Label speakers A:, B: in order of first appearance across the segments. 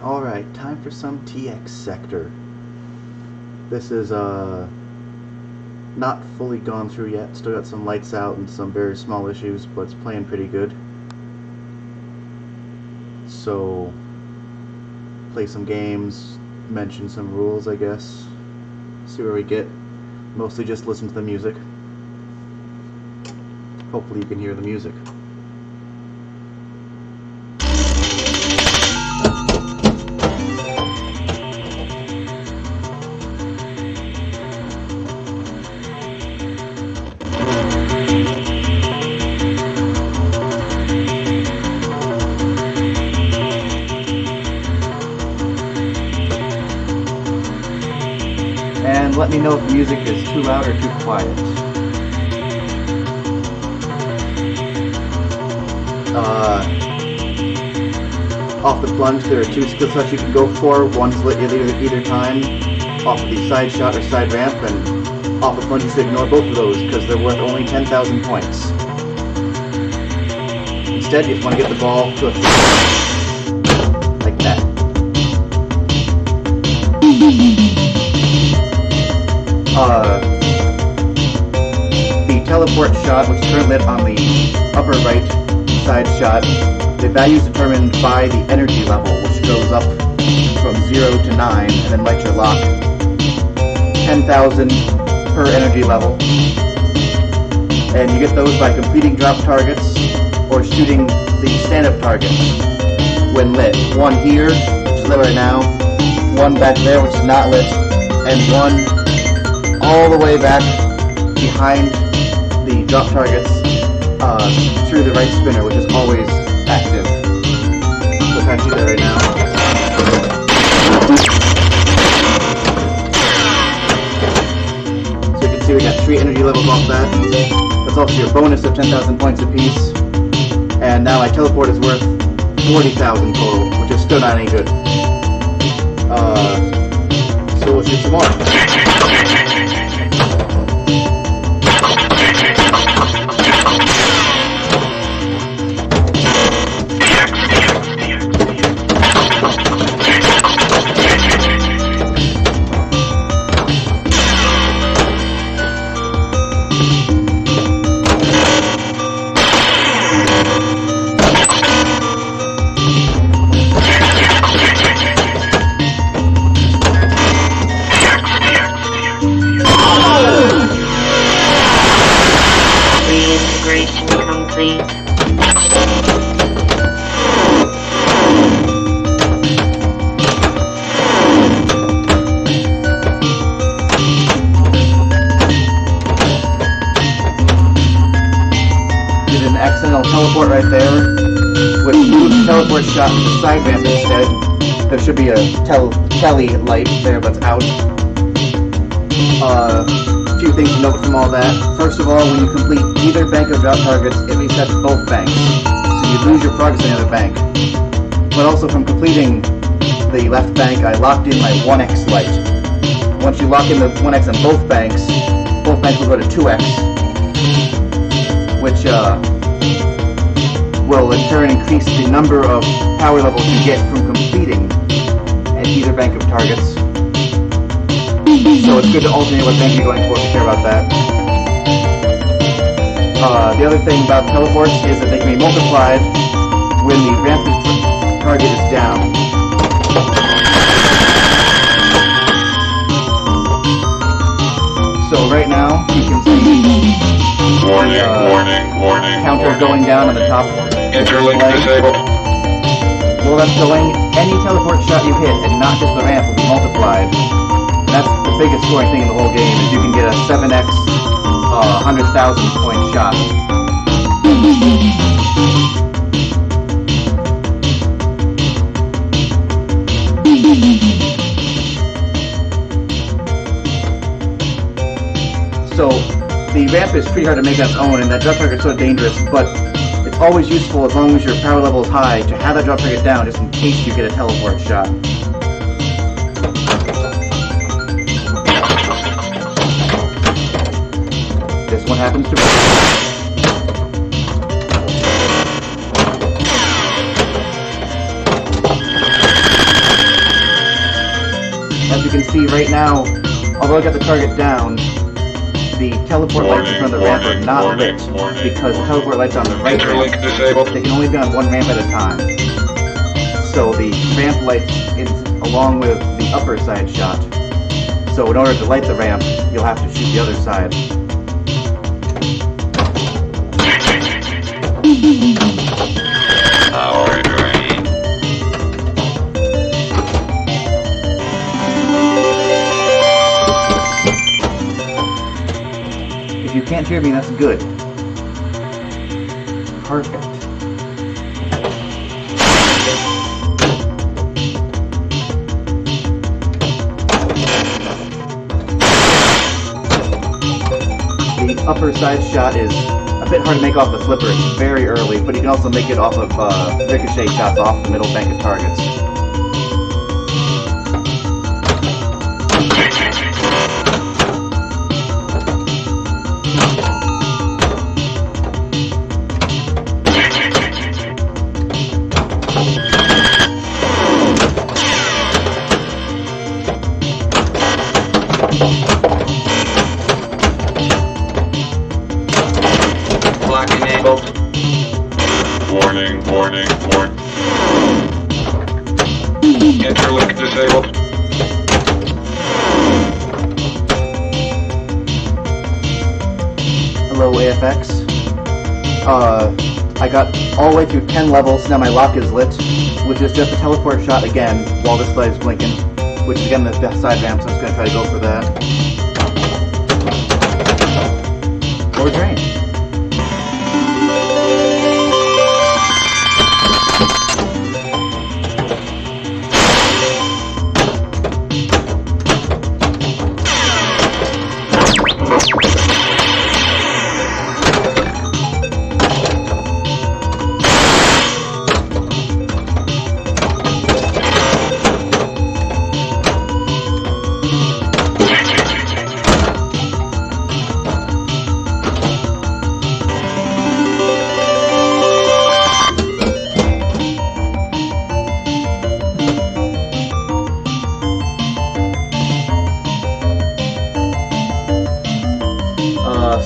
A: Alright, time for some TX Sector. This is not fully gone through yet, still got some lights out and some very small issues, but it's playing pretty good. So, play some games, mention some rules, I guess, see where we get. Mostly just listen to the music. Hopefully you can hear the music. And let me know if the music is too loud or too quiet. Off the plunge, there are two skill sets you can go for. One's lit either time, off of the side shot or side ramp, and off the plunge you should ignore both of those because they're worth only 10,000 points. Instead, you just want to get the ball to a like that. The teleport shot, which is currently lit on the upper right side shot, the value is determined by the energy level, which goes up from 0 to 9, and then lights your lock. 10,000 per energy level. And you get those by completing drop targets or shooting the stand-up targets when lit. One here, which is lit right now, one back there, which is not lit, and one all the way back behind the drop targets through the right spinner, which is always active. So I'm trying to do that right now. So you can see we got 3 energy levels off that. That's also your bonus of 10,000 points apiece. And now my teleport is worth 40,000 total, which is still not any good. So we'll shoot some more. Accidental teleport right there. When you move the teleport shot to the side ramp instead, there should be a tally light there, but it's out. A few things to note from all that. First of all, when you complete either bank of drop targets, it resets both banks, so you lose your progress in the other bank. But also from completing the left bank, I locked in my 1x light. Once you lock in the 1x on both banks will go to 2x, which will in turn increase the number of power levels you get from completing at either bank of targets. So it's good to alternate what bank you're going for if you care about that. The other thing about teleports is that they can be multiplied when the ramp target is down. So right now, you can see
B: warning,
A: counter going down on the top.
B: Interlink disabled.
A: While that's going, any teleport shot you hit, and not just the ramp, will be multiplied. That's the biggest scoring thing in the whole game, is you can get a 7x 100,000 point shot. So, the ramp is pretty hard to make on its own, and that drop target's so dangerous, but it's always useful as long as your power level is high to have that drop target down just in case you get a teleport shot. This one happens to break. As you can see right now, although I got the target down, the teleport lights in front of the ramp are not lit because the teleport lights on the right ramp, they can only be on one ramp at a time. So the ramp lights is along with the upper side shot. So in order to light the ramp, you'll have to shoot the other side.
B: Power drain.
A: If you can't hear me, that's good. Perfect. The upper side shot is a bit hard to make off the flipper. It's very early, but you can also make it off of ricochet shots off the middle bank of targets.
B: Block enabled. Warning, warning, warning. Interlink disabled.
A: Hello, AFX. I got all the way through 10 levels, now my lock is lit, which is just a teleport shot again while this light is blinking, which is again the side ramp, so I'm just going to try to go for that. Or drain.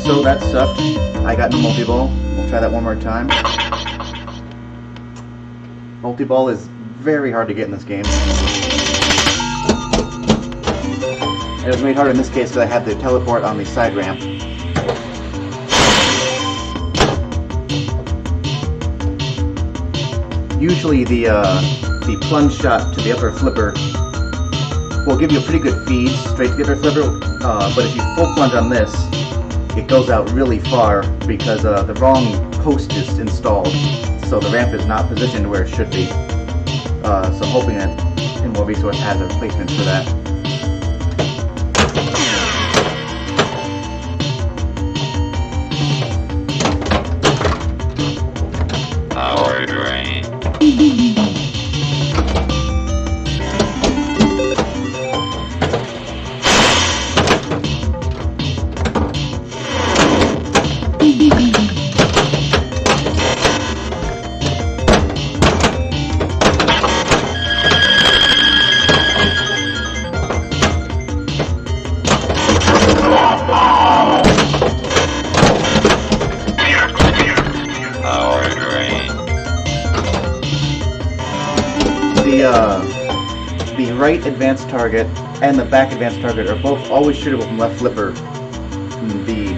A: So that sucked. I got no multi-ball. We'll try that one more time. Multi-ball is very hard to get in this game. It was made harder in this case because I had the teleport on the side ramp. Usually the plunge shot to the upper flipper will give you a pretty good feed straight to the upper flipper, but if you full plunge on this, it goes out really far because the wrong post is installed, so the ramp is not positioned where it should be. So I'm hoping that Pinball Resource has a replacement for that.
B: Power drain.
A: The right advanced target and the back advanced target are both always shootable from left flipper. The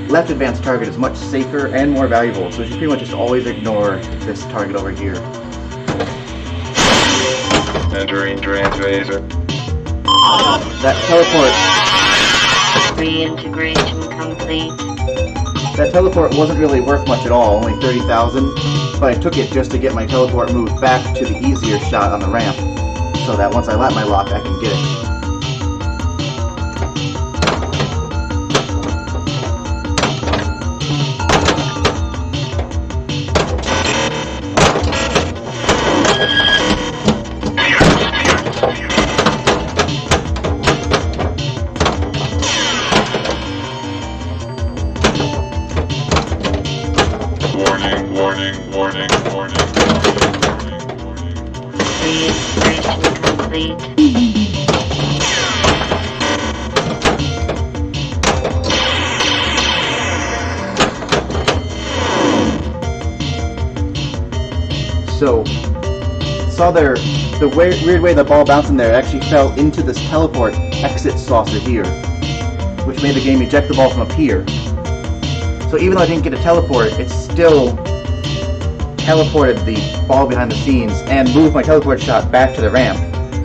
A: left advanced target is much safer and more valuable, so you should pretty much just always ignore this target over here.
B: Entering transphaser.
A: That teleport,
C: Reintegration complete.
A: that teleport wasn't really worth much at all, only 30,000, but I took it just to get my teleport moved back to the easier shot on the ramp, so that once I light my lock, I can get it.
B: Warning, warning, warning, warning.
C: Reintegration complete.
A: So, saw the weird way the ball bounced in there actually fell into this teleport exit saucer here, which made the game eject the ball from up here. So even though I didn't get a teleport, it still teleported the ball behind the scenes and moved my teleport shot back to the ramp,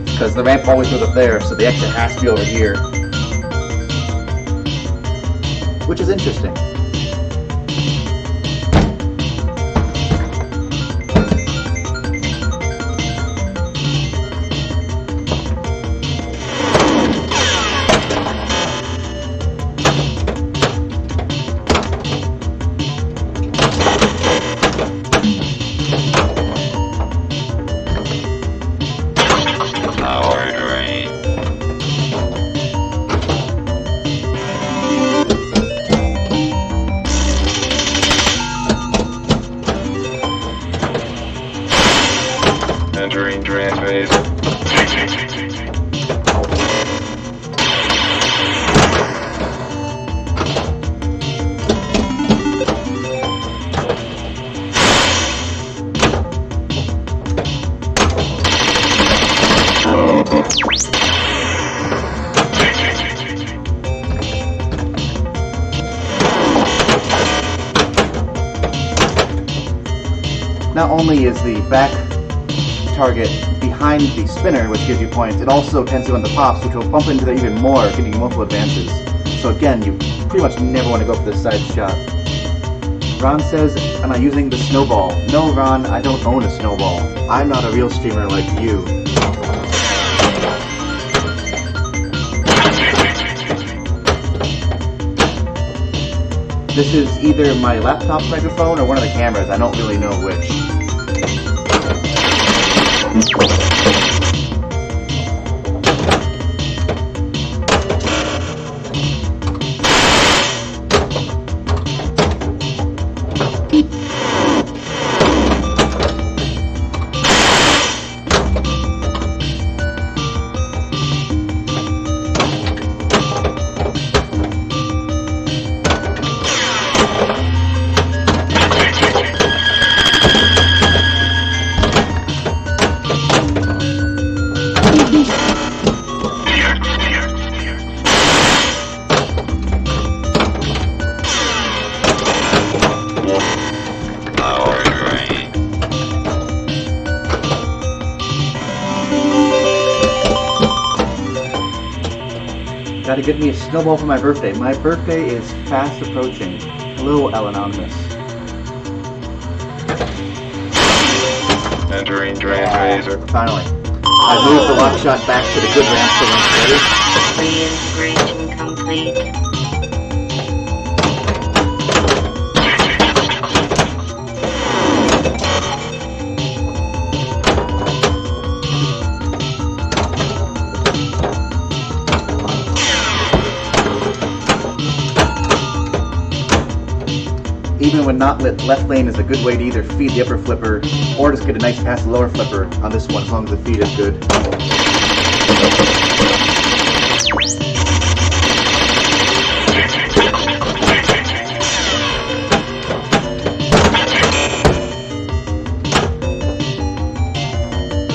A: because the ramp always goes up there, so the exit has to be over here. Which is interesting.
B: Power drain. Entering drain phase.
A: Not only is the back target behind the spinner, which gives you points, it also tends to go into pops, which will bump into there even more, getting you multiple advances. So again, you pretty much never want to go for this side shot. Ron says, am I using the snowball? No, Ron, I don't own a snowball. I'm not a real streamer like you. This is either my laptop's microphone or one of the cameras, I don't really know which.
B: Power drain.
A: Gotta get me a snowball for my birthday. My birthday is fast approaching. Hello, Anonymous.
B: Entering drain phaser.
A: Finally. I moved the lock shot back to the good ramp so
C: Reintegration complete.
A: even when not lit, left lane is a good way to either feed the upper flipper or just get a nice pass to the lower flipper on this one as long as the feed is good.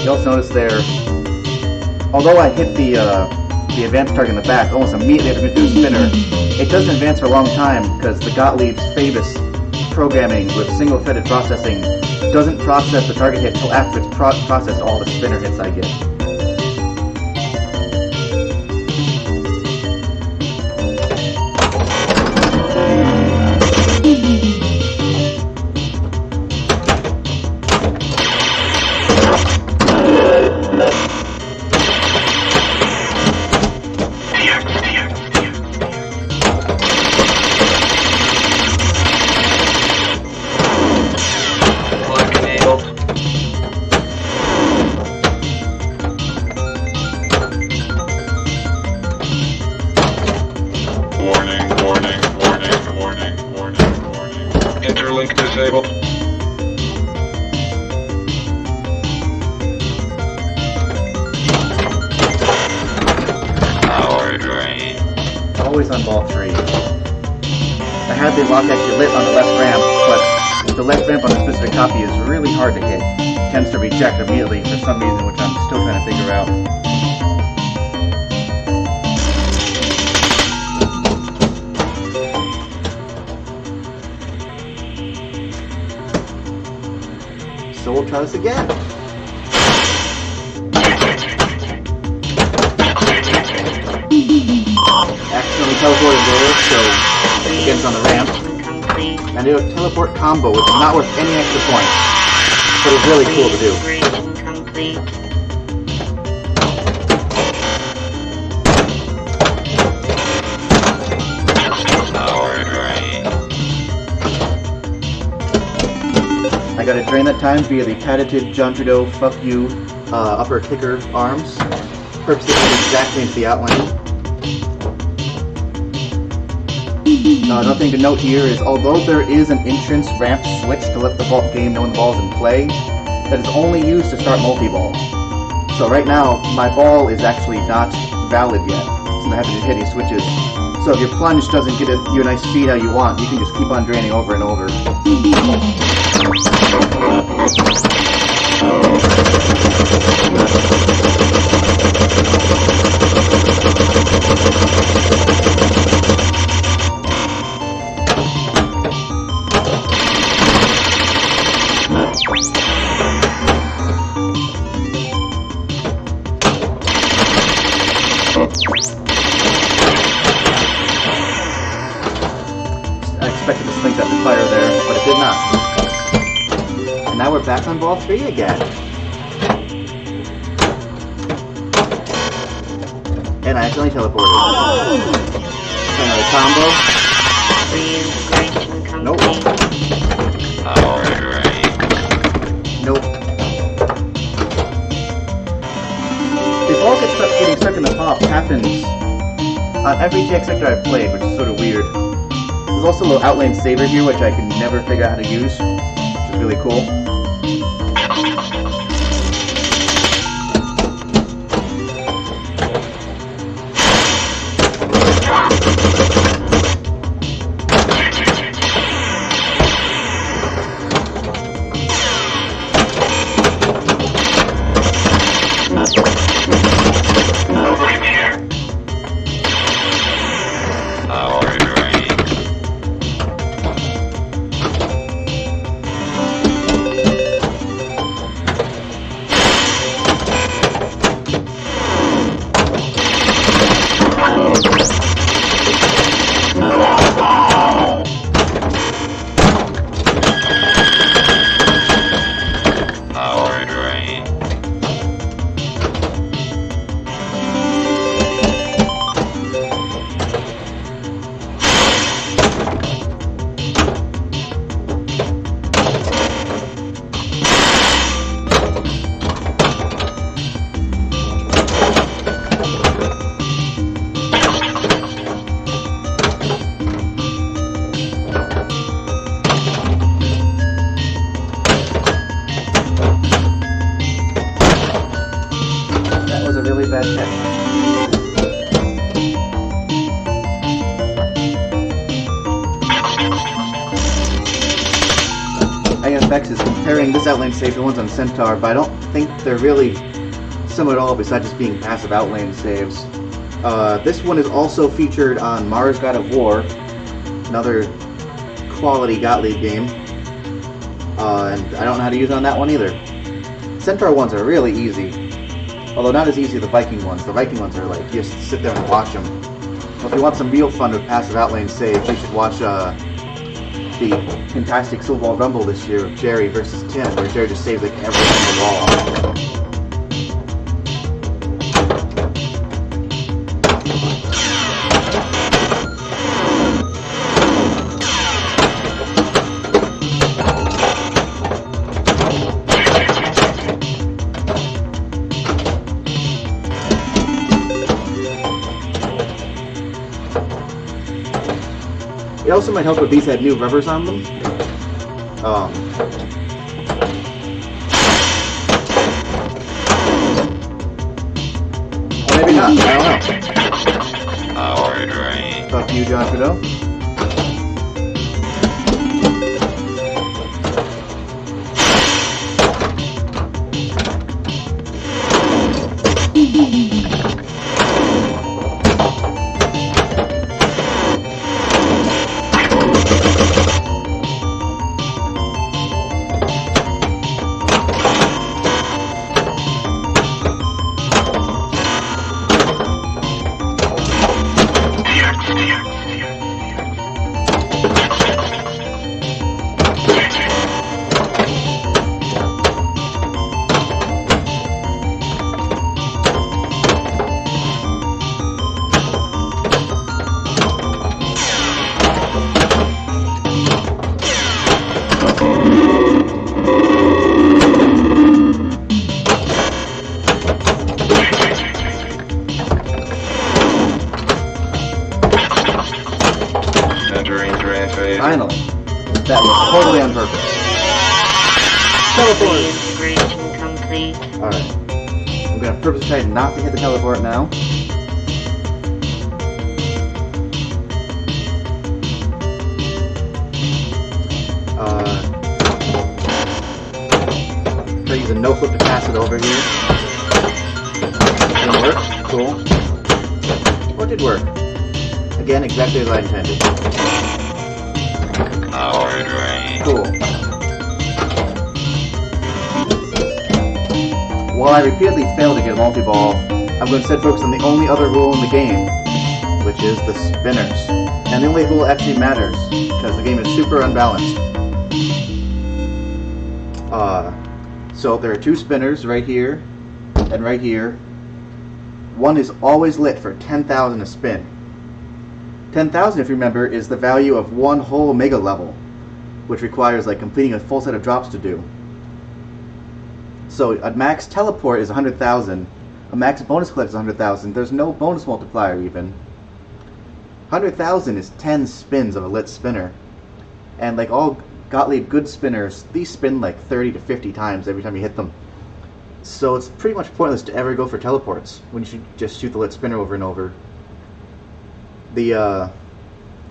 A: You also notice there, although I hit the advanced target in the back almost immediately after doing the spinner, it doesn't advance for a long time because the Gottlieb's famous programming with single-threaded processing doesn't process the target hit until after it's processed all the spinner hits I get. always on ball 3. I had the lock actually lit on the left ramp, but the left ramp on a specific copy is really hard to hit. It tends to reject immediately for some reason, which I'm still trying to figure out. So we'll try this again. Accidentally teleported there, so it gets on the ramp.
C: Complete.
A: And I do a teleport combo, which is not worth any extra points, but it's really cool to do.
C: Integration complete.
B: Power drain.
A: I got to drain that time via the patented John Trudeau fuck you upper kicker arms. Purposely exactly into the outline. Another thing to note here is, although there is an entrance ramp switch to let the game know when the ball is in play, that is only used to start multi-ball. So right now, my ball is actually not valid yet, so I'm having to hit these switches. So if your plunge doesn't get you a nice speed how you want, you can just keep on draining over and over. I expected to slink that fire there, but it did not. And now we're back on ball 3 again. And I accidentally teleported. Another combo.
C: Reintegration complete.
A: Nope.
B: Power drain.
A: Nope. The ball gets getting stuck in the pop happens on every TX sector I've played, which is sort of weird. There's also a little outlane saver here, which I can never figure out how to use, which is really cool.
B: Power drain. Power drain.
A: That was a really bad catch. AFX is comparing this outlane save to the ones on Centaur, but I don't think they're really similar at all besides just being passive outlane saves. This one is also featured on Mars God of War, another quality Gottlieb game, and I don't know how to use it on that one either. Centaur ones are really easy, although not as easy as the Viking ones. The Viking ones are like, you just sit there and watch them. Well, if you want some real fun with passive outlane saves, you should watch the fantastic Silver Ball Rumble this year of Jerry versus Tim, where Jerry just saves like everything on the wall. It also might help if these had new rubbers on them. Or maybe not, I don't know.
B: Power drain.
A: you, John Trudeau.
B: Entering drain phase.
A: Finally. That was totally on purpose. Teleport!
C: Integration complete.
A: Alright. I'm gonna purposely try not to hit the teleport now. Try to use a no flip to pass it over here. Didn't work. Cool. Or it did work. Again, exactly as I intended.
B: Power drain.
A: Cool. While I repeatedly failed to get a multi-ball, I'm going to instead focus on the only other rule in the game, which is the spinners. And the only rule that actually matters, because the game is super unbalanced. So there are two spinners right here and right here. One is always lit for 10,000 a spin. 10,000, if you remember, is the value of one whole mega level, which requires like completing a full set of drops to do. So a max teleport is 100,000, a max bonus collect is 100,000. There's no bonus multiplier even. 100,000 is 10 spins of a lit spinner, and like all Gottlieb good spinners, these spin like 30 to 50 times every time you hit them. So it's pretty much pointless to ever go for teleports when you should just shoot the lit spinner over and over. The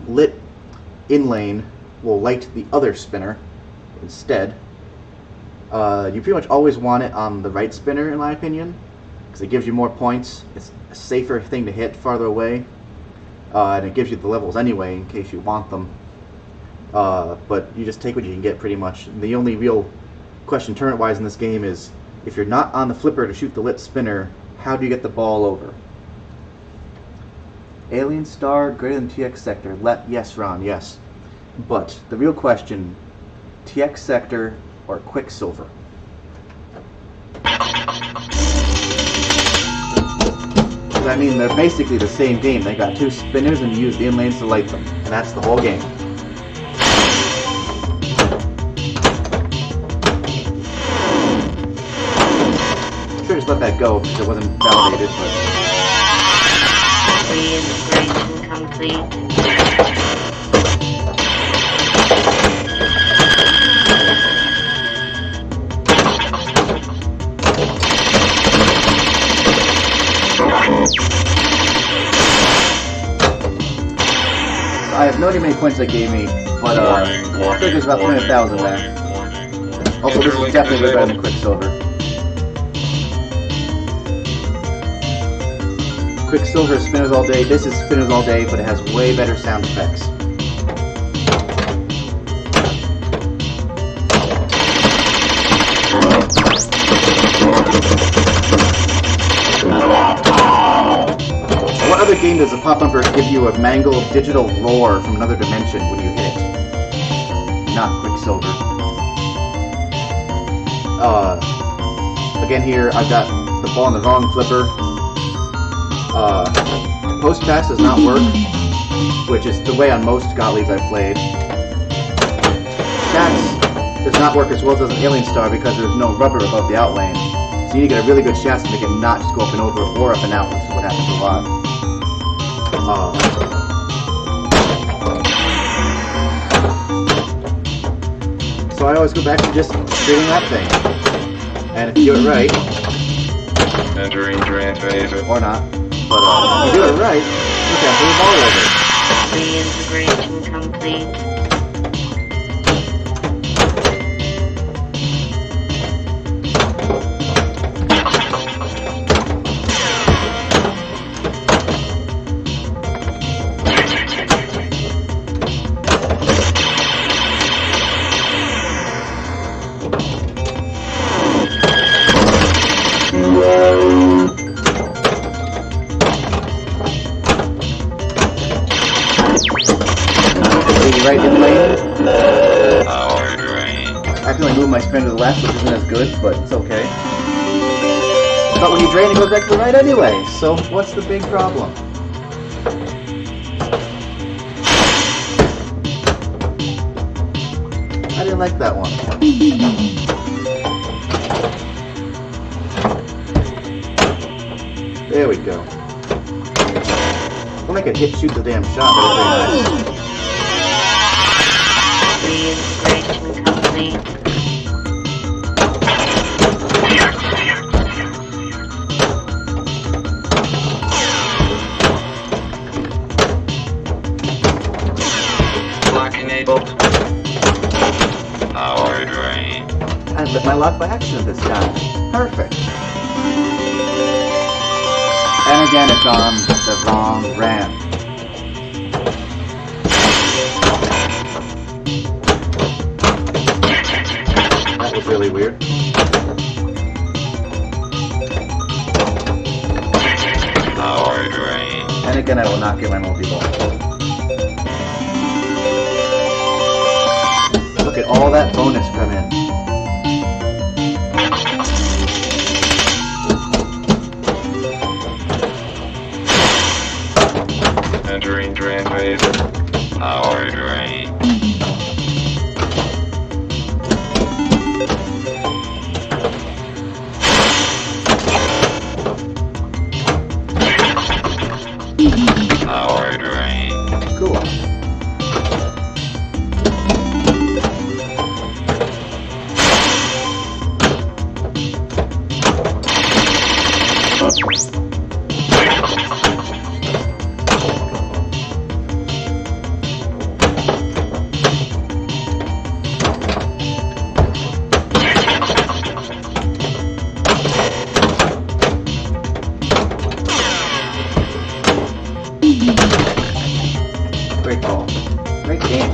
A: lit in lane will light the other spinner instead. You pretty much always want it on the right spinner, in my opinion, because it gives you more points. It's a safer thing to hit farther away, and it gives you the levels anyway in case you want them. But you just take what you can get pretty much. The only real question tournament-wise in this game is, if you're not on the flipper to shoot the lit spinner, how do you get the ball over? Alien star greater than TX sector. Yes, Ron, yes. But the real question, TX sector or Quicksilver? I mean, they're basically the same game. They got two spinners and you use the inlanes to light them. And that's the whole game. Should have just let that go because it wasn't validated, but...
C: Reintegration complete.
A: I have no idea how many points that gave me, but I think there's about 300,000 there. Also, this is definitely way better than Quicksilver. Quicksilver is spinners all day. This is spinners all day, but it has way better sound effects. What other game does a pop bumper give you a mangled digital roar from another dimension when you hit it? Not Quicksilver. Again here, I've got the ball on the wrong flipper. Post pass does not work, which is the way on most Gottliebs I've played. Shats does not work as well as an Alien Star because there's no rubber above the outlane. So you need to get a really good shot to make it not just go up and over or up and out, which is what happens a lot. So I always go back to just shooting that thing. And if you do it right,
B: Entering drain phase.
A: or not, but if you do it right, you can put the ball over.
C: Reintegration complete.
A: Right in lane.
B: Power drain.
A: I can only move my spin to the left, which isn't as good, but it's okay. But when you drain, it goes back to the right anyway, so what's the big problem? I didn't like that one. There we go. Don't make it hit shoot the damn shot, but it's very nice.
C: Reintegration complete.
B: Lock enabled. Power drain.
A: I lit my lock by accident this time. Perfect. And again, it's on the wrong ramp. That was really weird.
B: Power drain.
A: And again, I will not get my multi-ball. Look at all that bonus come in.
B: Entering drain phase. Power drain. Power drain.
A: Cool. Great ball. Great game.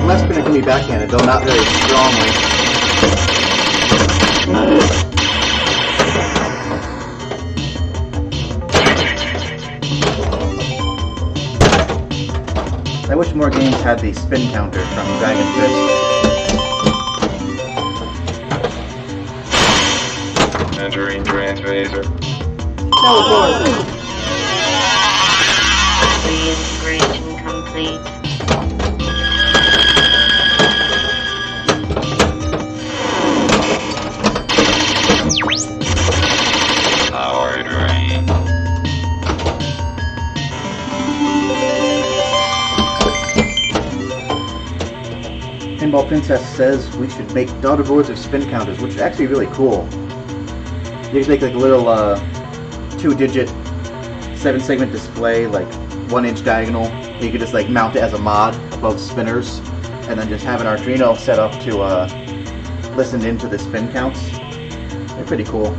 A: Left spinner can be backhanded, though not very strongly. I wish more games had the spin counter from Dragon Fist.
B: Entering drain phaser.
A: Teleport!
C: Reintegration complete.
B: Power drain.
A: Pinball Princess says we should make daughter boards of spin counters, which is actually really cool. You just make like a little 2-digit 7-segment display, like 1-inch diagonal. You could just like mount it as a mod above spinners, and then just have an Arduino set up to listen into the spin counts. They're pretty cool.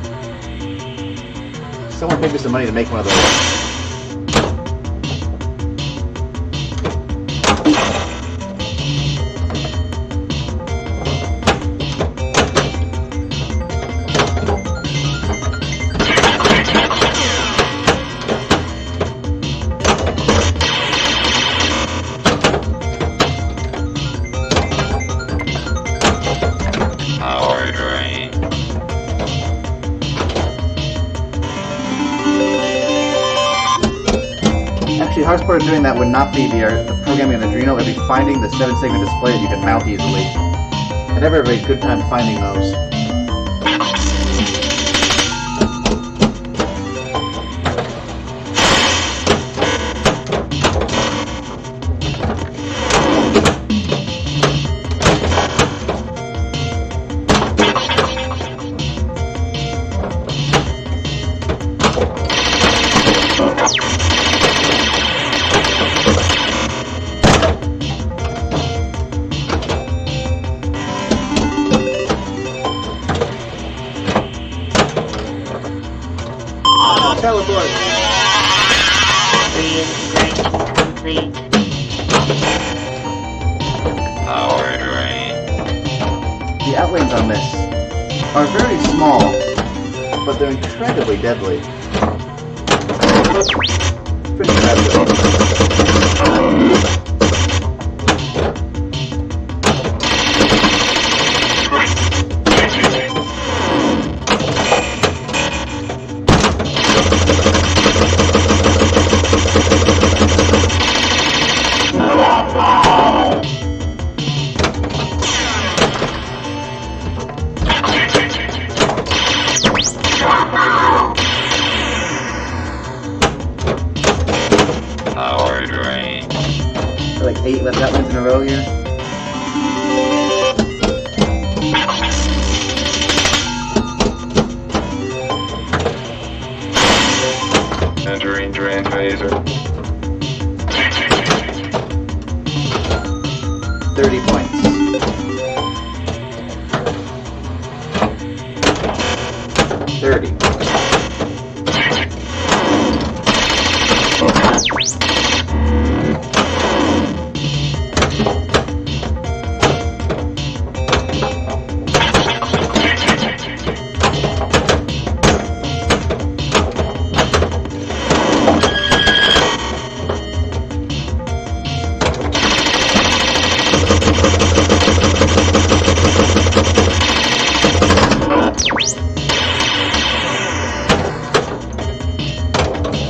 A: Someone paid me some money to make one of those. hardest part of doing that would not be the programming an Adreno, it would be finding the 7-segment display that you can mount easily. I never have a good time finding those. Teleport!
C: Reintegration complete.
B: Power drain.
A: The outlanes on this are very small, but they're incredibly deadly. Pretty bad.
B: Power drain.
A: Like 8 left outlanes in a row here.
B: Entering drain phaser.
A: 30 points. $30.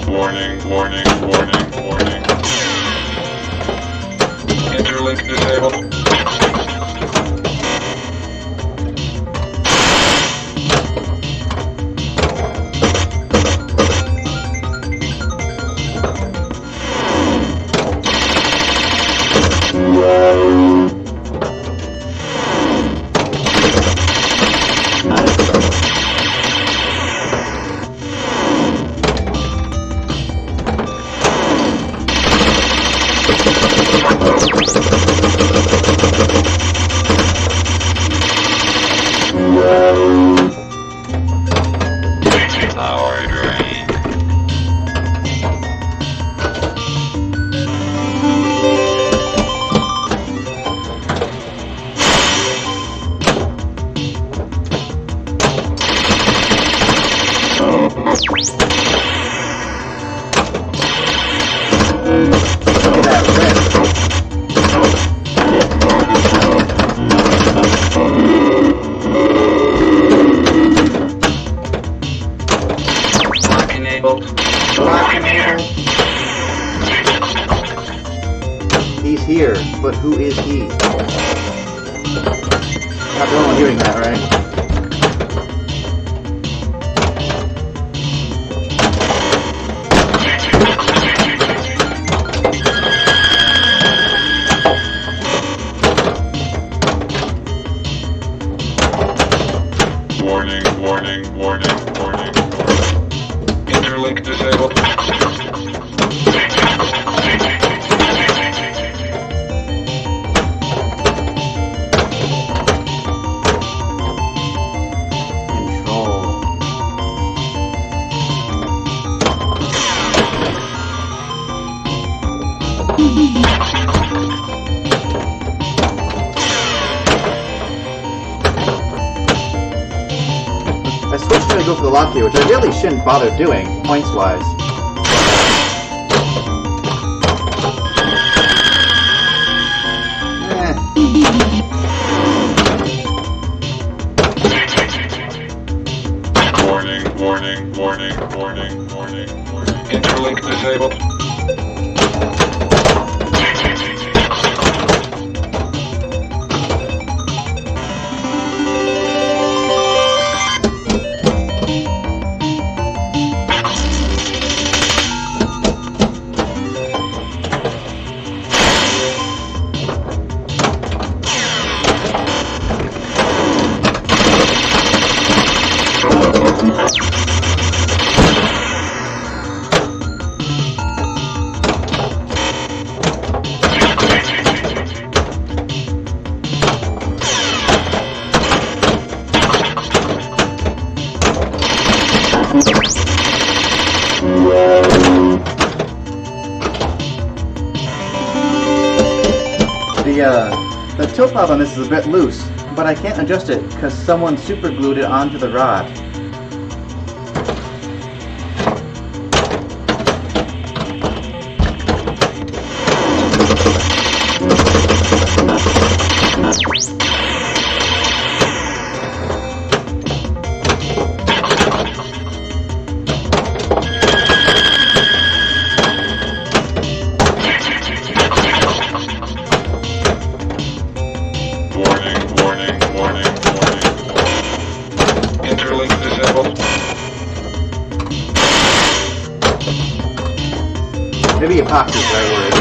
B: Warning, warning, warning, warning. Interlink disabled. Power drain.
A: Look at that red.
B: Lock enabled.
A: Lock enabled. He's here, but who is he? Not the only one hearing that, right?
B: Warning, warning, warning, warning, warning. Interlink disabled.
A: Control. I switched to go for the lock here, which I really shouldn't bother doing, points-wise.
B: Warning, warning, warning, warning, warning, warning. Interlink disabled.
A: The tilt knob on this is a bit loose, but I can't adjust it because someone super glued it onto the rod.
B: Interlink disabled.
A: Maybe epoxy is the right word.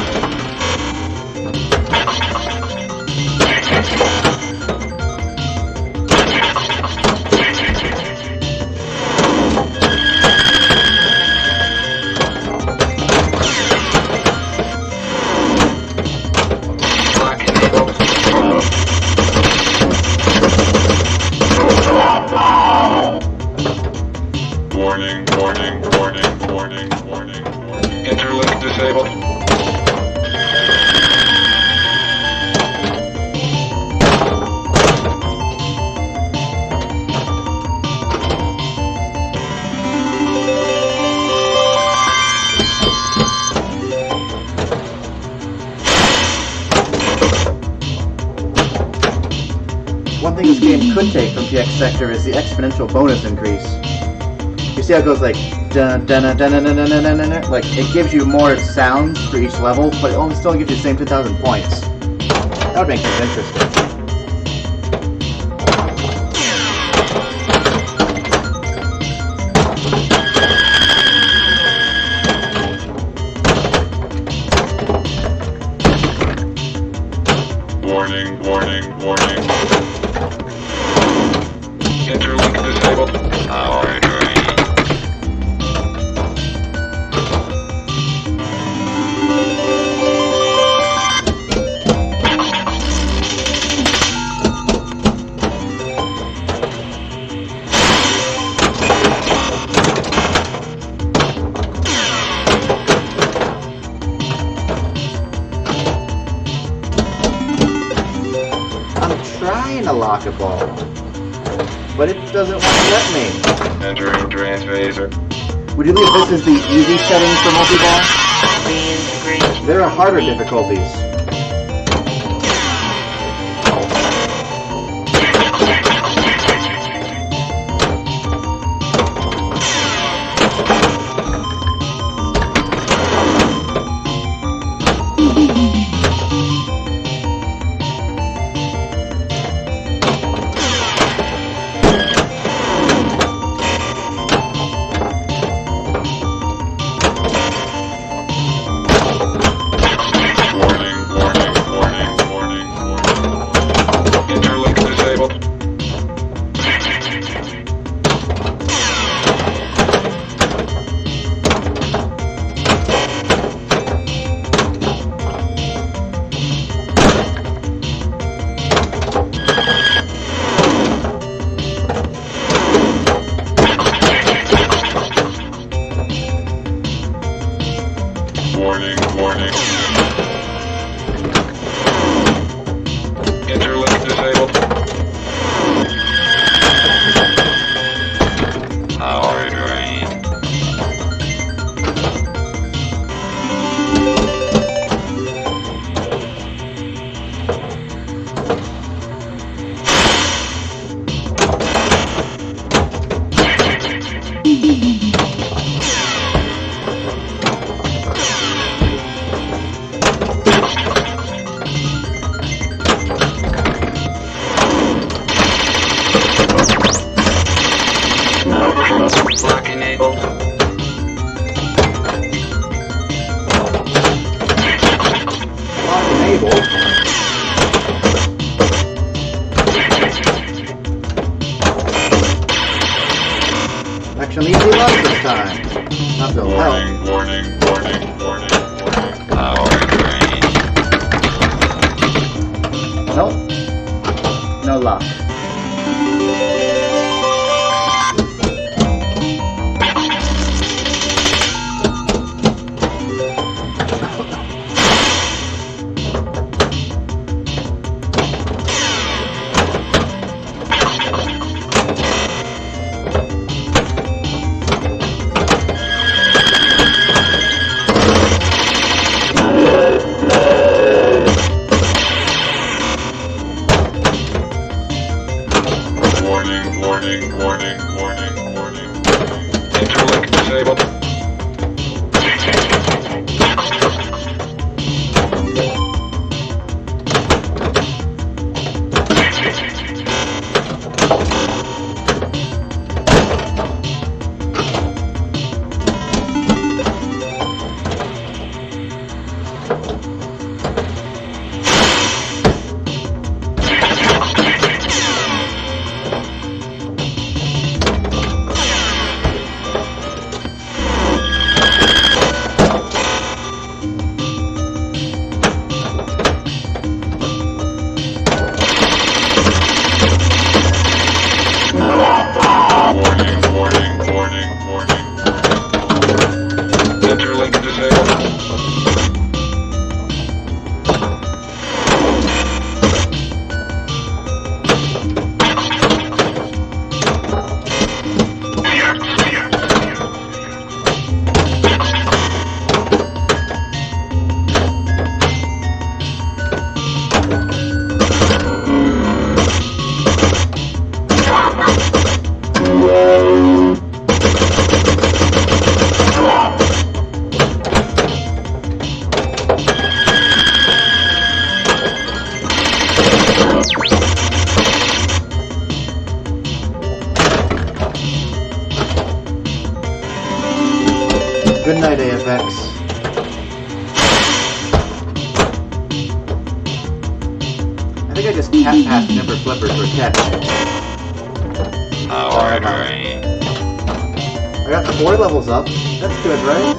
B: Lock enabled. Warning, warning, warning, warning, warning, warning. Interlink disabled.
A: One thing this game could take from PX Sector is the exponential bonus increase. You see how it goes like dun dun dun dun dun dun dun dun dun dun? Like it gives you more sounds for each level, but it only still gives you the same 2,000 points. That would make things interesting.
B: Warning, warning, warning. Interlink disabled. Power drain.
A: I'm trying to lock a ball, but it doesn't want to let me.
B: Entering transvaser.
A: Would you believe this is the easy setting for multi-ball?
C: Reintegrate.
A: There are harder difficulties.
B: Warning, warning, warning, warning, warning. Interlink disabled. Warning, warning. Interlink disabled. Power drain. Lock enabled.
A: Lock enabled. Action easy lock this time. Not so well.
B: Warning, warning, warning, warning, warning. Power drain.
A: Nope. No lock.
B: warning, warning, warning, warning. Interlink disabled. Warning, warning, warning, warning. Interlink disabled.
A: Good night, AFX. I think I just cat passed Nimber Flipper for a catch.
C: Alright.
A: I got 4 levels up. That's good, right?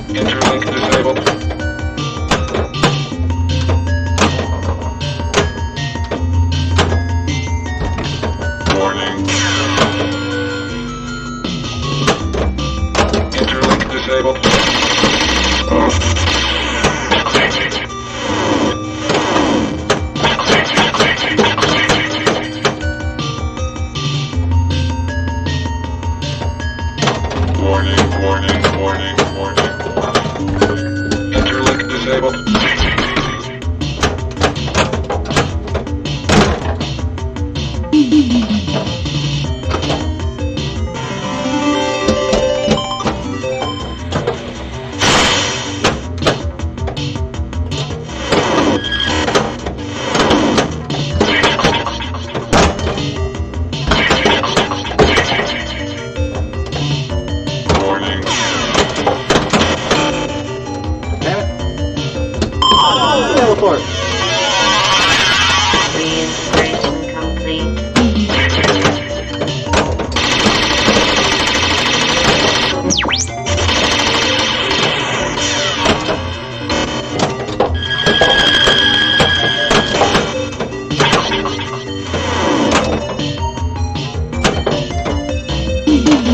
B: Interlink disabled. Warning. Interlink disabled. Warning, warning, warning, warning. Interlink disabled. Warning.
A: Damn it. Teleport.
C: Reintegration complete.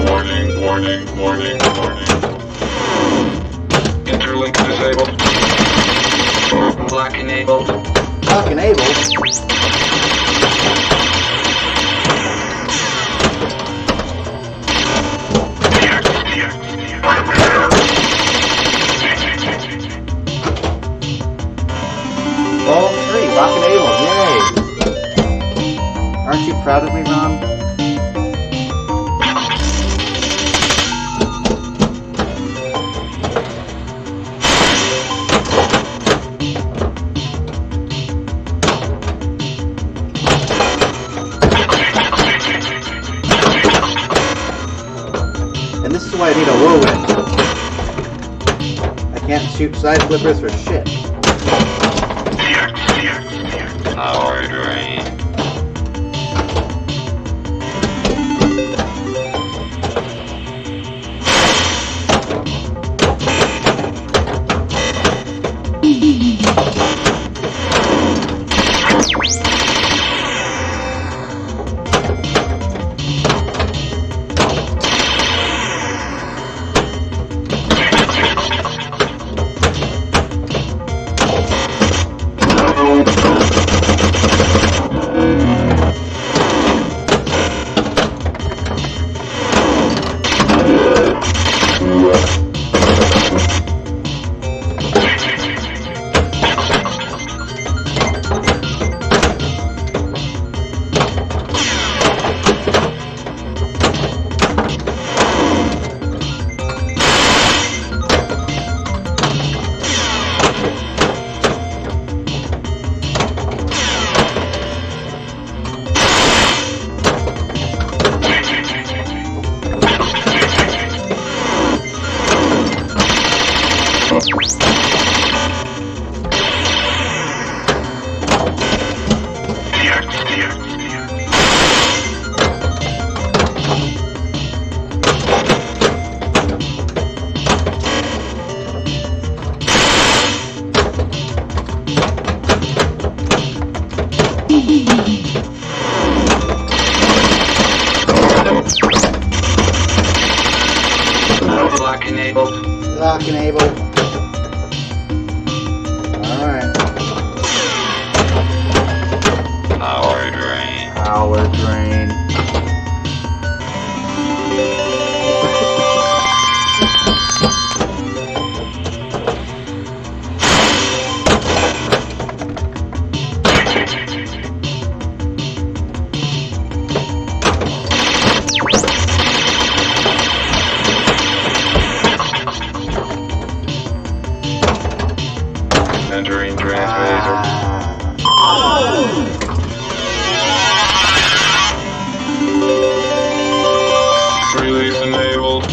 B: Warning, warning, warning, warning. Interlink disabled. Black enabled.
A: Lock enabled. All 3, lock enabled, yay! Aren't you proud of me, Ron? whirlwind. I can't shoot side flippers for shit.
B: Power drain.
D: Lock enabled.
A: Lock enabled. Alright.
B: Power drain.
A: Power drain.
B: Entering translator. Release enabled.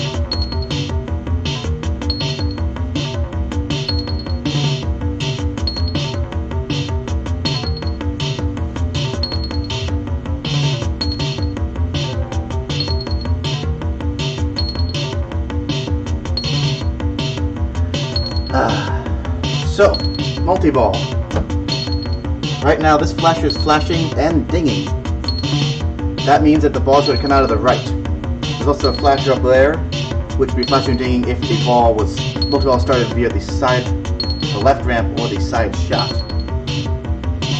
A: So, multi-ball. Right now, this flasher is flashing and dinging. That means that the ball's going to come out of the right. There's also a flasher up there, which would be flashing and dinging if the ball was multi-ball started via the side, the left ramp, or the side shot.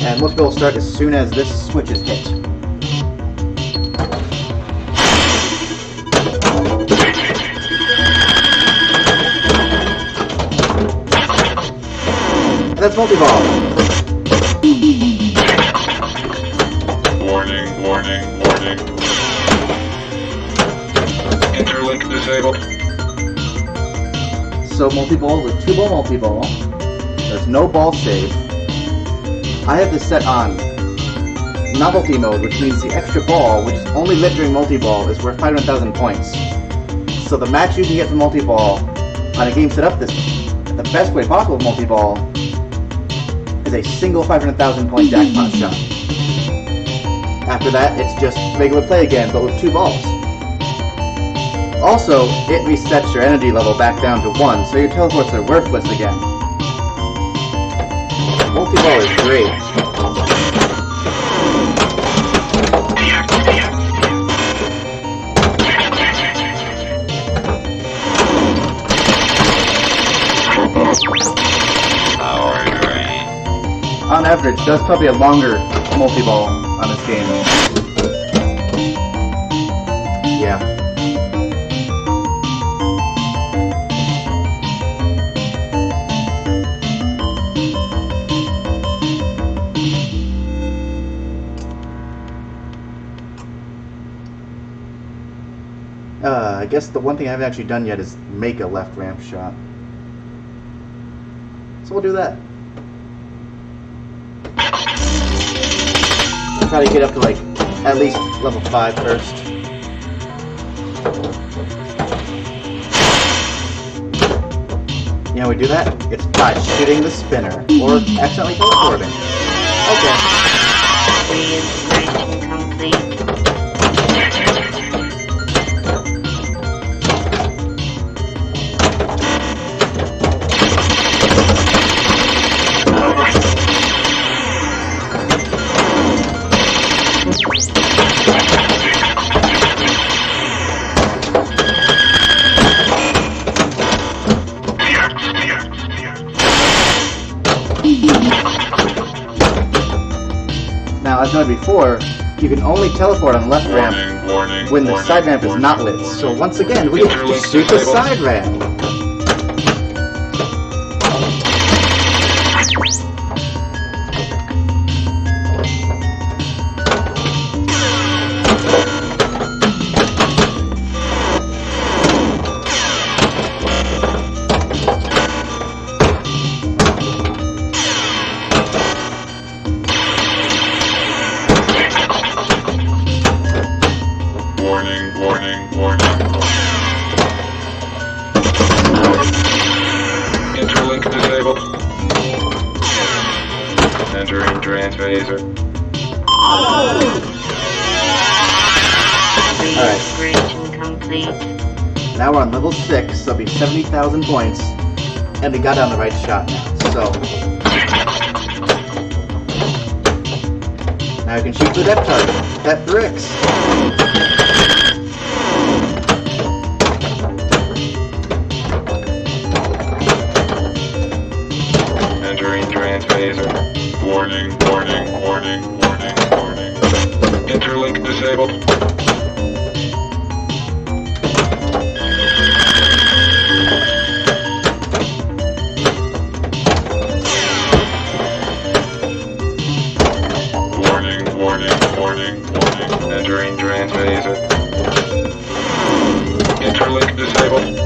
A: And multi-ball will start as soon as this switch is hit. That's multi-ball.
B: Warning, warning, warning. Interlink disabled.
A: So multi-ball is a 2-ball multi-ball. There's no ball save. I have this set on novelty mode, which means the extra ball, which is only lit during multi-ball, is worth 500,000 points. So the max you can get from multi-ball on a game set up this, the best way possible with multi-ball, is a single 500,000 point jackpot shot. After that, it's just regular play again, but with 2 balls. Also, it resets your energy level back down to 1, so your teleports are worthless again. Multi-ball is great.
B: Power drain.
A: On average, that's probably a longer multi-ball on this game. Yeah. I guess the one thing I haven't actually done yet is make a left ramp shot. So we'll do that. Try to get up to like at least level 5 first. You know how we do that? It's by shooting the spinner, or accidentally teleporting. Okay.
C: Reintegration complete.
A: Now, as noted before, you can only teleport on the left ramp when the side ramp is not lit. So once again, we have to shoot the side ramp.
B: Interlink disabled. Entering transphaser.
C: Reintegration complete.
A: Now we're on level 6, so it'll be 70,000 points. And we got down the right shot now, so... Now we can shoot the depth target. That bricks!
B: Entering transphaser. Warning, warning, warning, warning, warning. Interlink disabled. Warning, warning, warning, warning. Entering transphaser. Interlink disabled.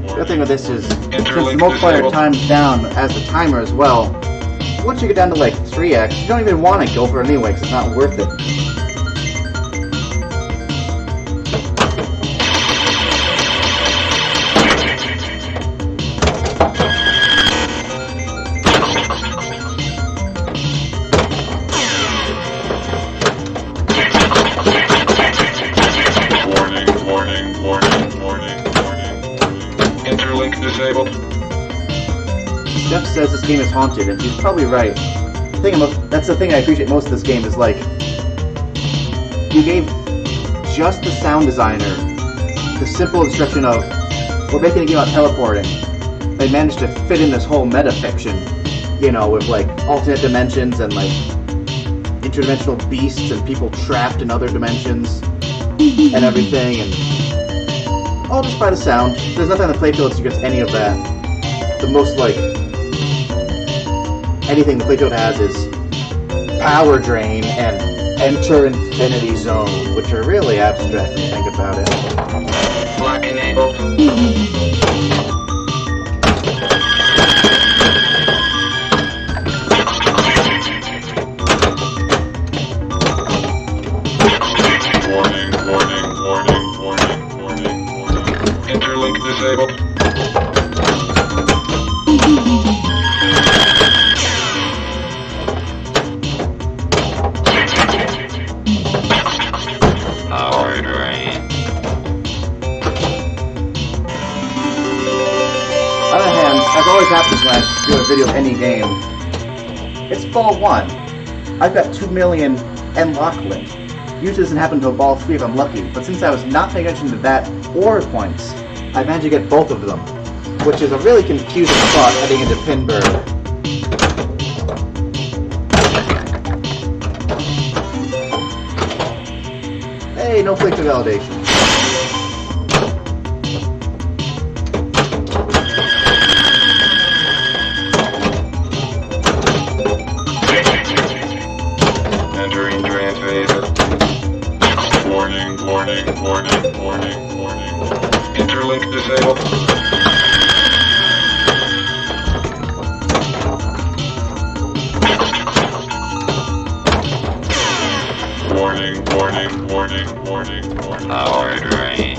A: The other thing with this is, since the multiplier times down as the timer as well, once you get down to like 3x, you don't even want to go for it anyway, because it's not worth it.
B: Interlink disabled.
A: Jeff says this game is haunted, and he's probably right. That's the thing I appreciate most of this game is like, you gave just the sound designer the simple instruction of, we're making a game about teleporting. They managed to fit in this whole meta fiction, you know, with like alternate dimensions and like interdimensional beasts and people trapped in other dimensions and everything, and all just by the sound. There's nothing on the playfield that suggests any of that. The most, like, anything the playfield has is power drain and enter infinity zone, which are really abstract when you think about it.
D: Block enabled.
B: Interlink disabled.
D: Power drain.
A: On the other hand, as always happens when I do a video of any game, it's ball 1. I've got 2 million and Lachlan. Usually doesn't happen until ball 3 if I'm lucky, but since I was not paying attention to that or points, I managed to get both of them, which is a really confusing spot heading into Pinburg. Okay, no click to validation.
B: Entering trance phase. Warning, warning, warning, warning, warning. Interlink disabled. Warning, warning, warning, warning, warning.
D: Power drain.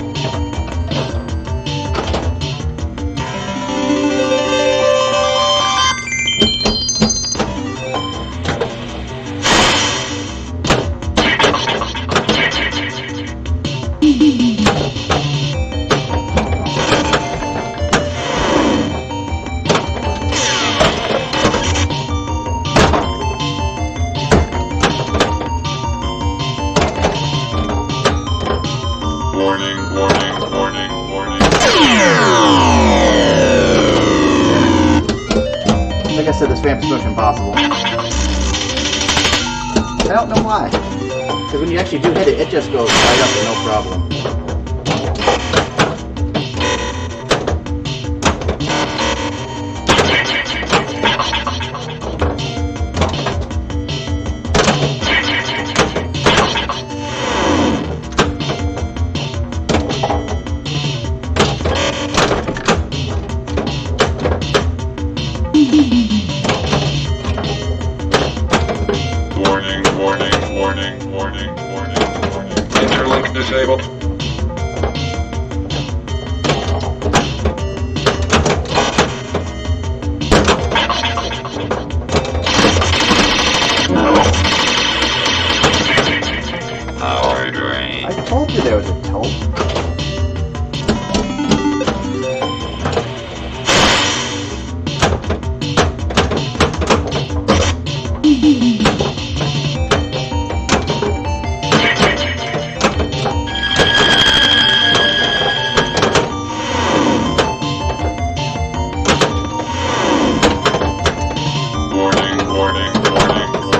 B: Warning, warning, warning, warning.
A: Like I said, this ramp is so impossible. I don't know why. Because when you actually do hit it, it just goes right up and no problem.
B: Warning, warning, warning, warning, warning, warning. Interlink disabled.
D: Power drain.
A: I told you there was a taupe.
B: Warning, warning, warning,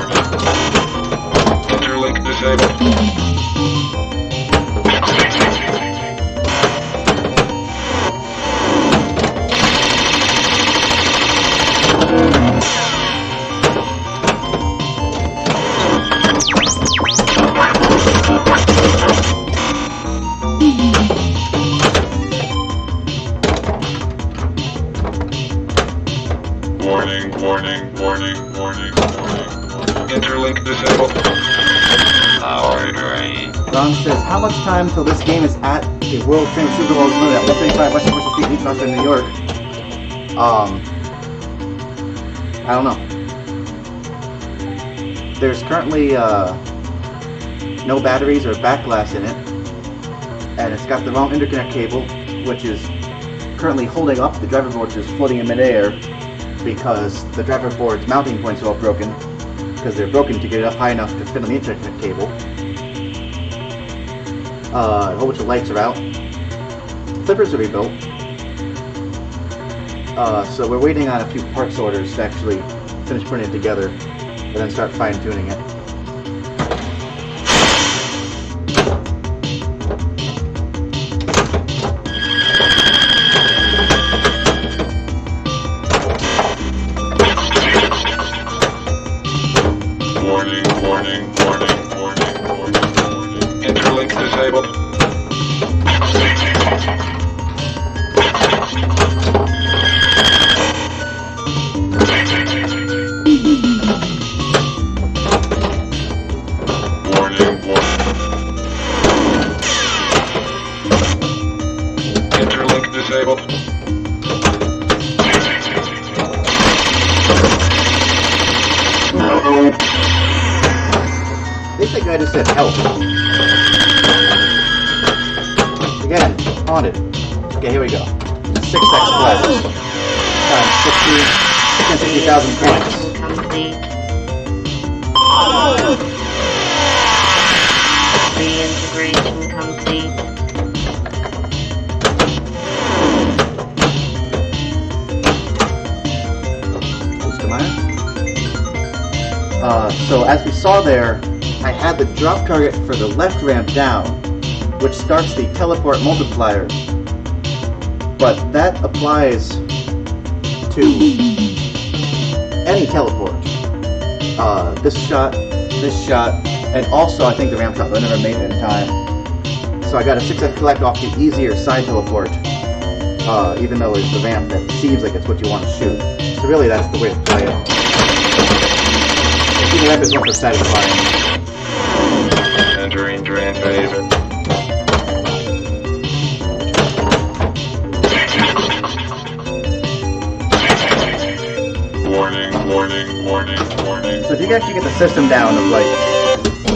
B: warning. Interlink disabled. Warning, warning, warning, warning, warning. Interlink disabled.
D: Power drain.
A: Ron says, how much time till this game is at the World Famous Super Bowl limit at 135 West Commercial Street, East Austin, New York? I don't know. There's currently no batteries or backglass in it, and it's got the wrong interconnect cable, which is currently holding up the driver board, which is floating in midair because the driver board's mounting points are all broken, because they're broken to get it up high enough to fit on the interconnect cable. A whole bunch of lights are out. Flippers are rebuilt. So we're waiting on a few parts orders to actually finish putting it together and then start fine-tuning it.
B: Warning, warning, warning, warning, warning, warning. Interlink disabled. Warning, warning. Interlink disabled.
A: I think the guy just said help. Again, haunted. Okay, here we go. 6x flash. Times 60,000 points.
C: Complete. Reintegration complete.
A: So as we saw there, I had the drop target for the left ramp down, which starts the teleport multiplier, but that applies to any teleport. This shot, and also I think the ramp shot, but I never made it in time. So I got a 6F collect off the easier side teleport, even though it's the ramp that seems like it's what you want to shoot. So really that's the way to play it. The ramp is one for satisfying.
B: Entering drain phase. Warning, warning, warning, warning.
A: So if you can actually get the system down of like,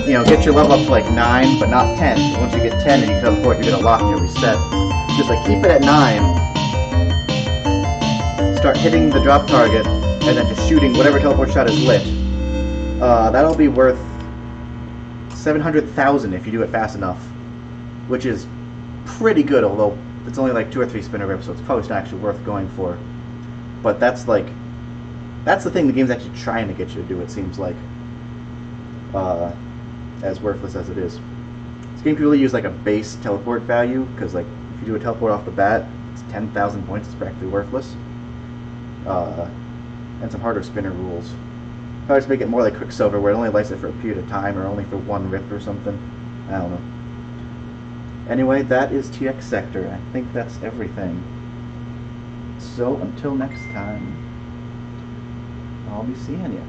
A: you know, get your level up to like 9, but not 10. So once you get 10 and you teleport, you're gonna lock and you'll reset. Just like keep it at 9. Start hitting the drop target, and then just shooting whatever teleport shot is lit. That'll be worth 700,000 if you do it fast enough, which is pretty good. Although it's only like 2 or 3 spinner rips, so it's probably not actually worth going for. But that's the thing the game's actually trying to get you to do, it seems like. As worthless as it is. This game could really use like a base teleport value, because like if you do a teleport off the bat, it's 10,000 points, it's practically worthless. And some harder spinner rules. Probably just make it more like Quicksilver, where it only lights it for a period of time, or only for one rip or something. I don't know. Anyway, that is TX Sector. I think that's everything. So until next time, I'll be seeing you.